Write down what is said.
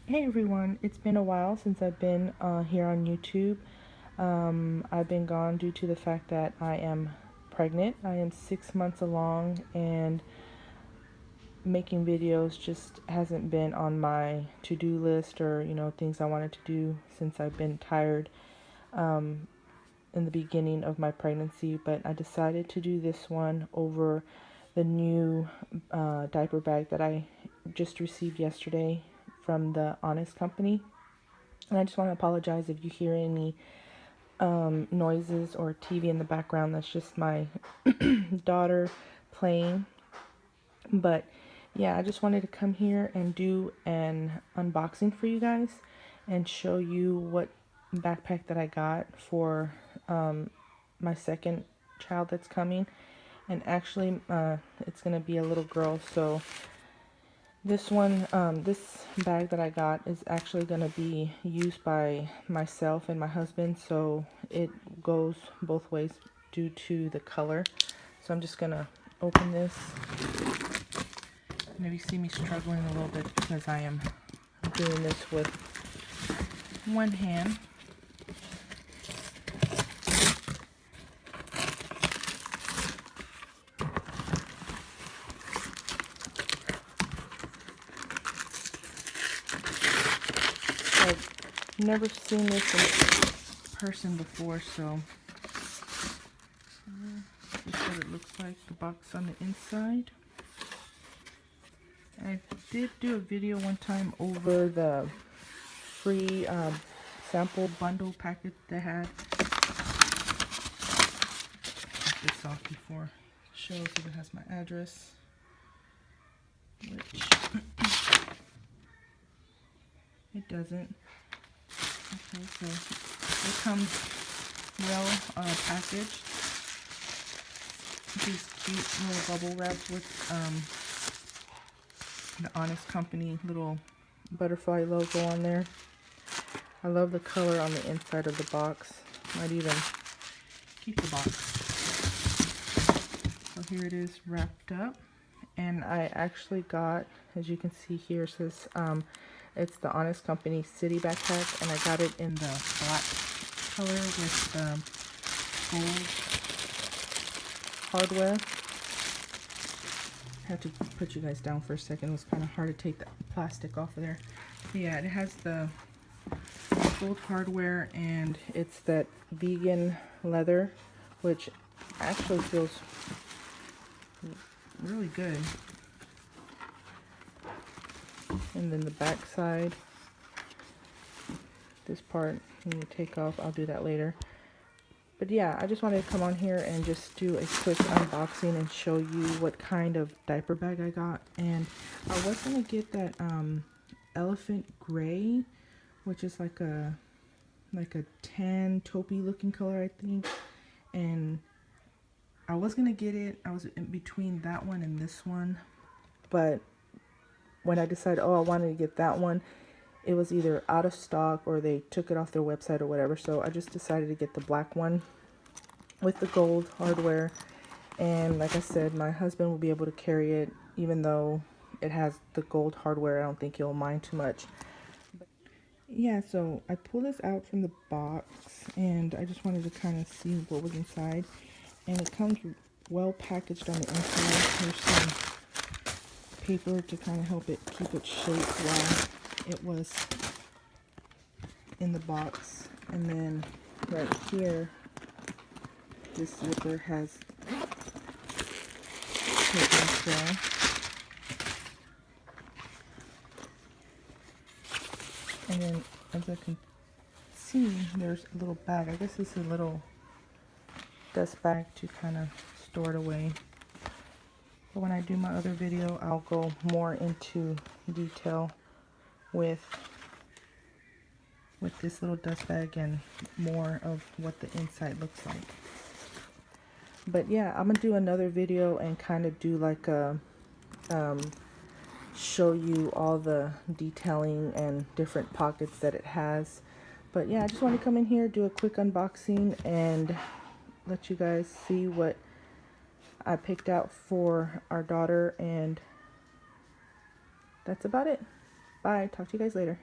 Hey everyone, it's been a while since I've been here on YouTube. I've been gone due to the fact that I am pregnant. I am 6 months along, and making videos just hasn't been on my to-do list, or things I wanted to do since I've been tired in the beginning of my pregnancy. But I decided to do this one over the new diaper bag that I just received yesterday from the Honest company. And I just want to apologize if you hear any noises or TV in the background. That's just my daughter playing. But yeah, I just wanted to come here and do an unboxing for you guys and show you what backpack that I got for my second child that's coming. And actually it's gonna be a little girl, so this bag that I got is actually going to be used by myself and my husband, so it goes both ways due to the color. So I'm just going to open this. Maybe see me struggling a little bit because I am doing this with one hand. I've never seen this in person before, so this is what it looks like, the box on the inside. I did do a video one time over the free sample bundle packet they had. Take this off before it shows if it has my address, which it doesn't. Okay, so it comes well packaged. These cute little bubble wraps with the Honest Company little butterfly logo on there. I love the color on the inside of the box. Might even keep the box. So here it is wrapped up, and I actually got, as you can see here, it says it's the Honest Company City backpack, and I got it in the black color with gold hardware. I had to put you guys down for a second. It was kind of hard to take the plastic off of there. But yeah, it has the gold hardware, and it's that vegan leather, which actually feels really good. And then the back side, this part when you take off, I'll do that later. But yeah, I just wanted to come on here and just do a quick unboxing and show you what kind of diaper bag I got. And I was gonna get that elephant gray, which is like a tan taupey looking color, I think. And I was gonna get it. I was in between that one and this one, but when I decided, I wanted to get that one, it was either out of stock or they took it off their website or whatever. So I just decided to get the black one with the gold hardware. And like I said, my husband will be able to carry it, even though it has the gold hardware. I don't think he'll mind too much. But yeah, so I pulled this out from the box, and I just wanted to kind of see what was inside. And it comes well packaged on the inside. There's some paper to kind of help it keep its shape while it was in the box. And then right here, this zipper has taken as well. And then, as I can see, there's a little bag. I guess this is a little dust bag to kind of store it away. But when I do my other video, I'll go more into detail with this little dust bag and more of what the inside looks like. But yeah, I'm gonna do another video and kind of do like a show you all the detailing and different pockets that it has. But yeah, I just want to come in here, do a quick unboxing, and let you guys see what I picked out for our daughter. And that's about it. Bye. Talk to you guys later.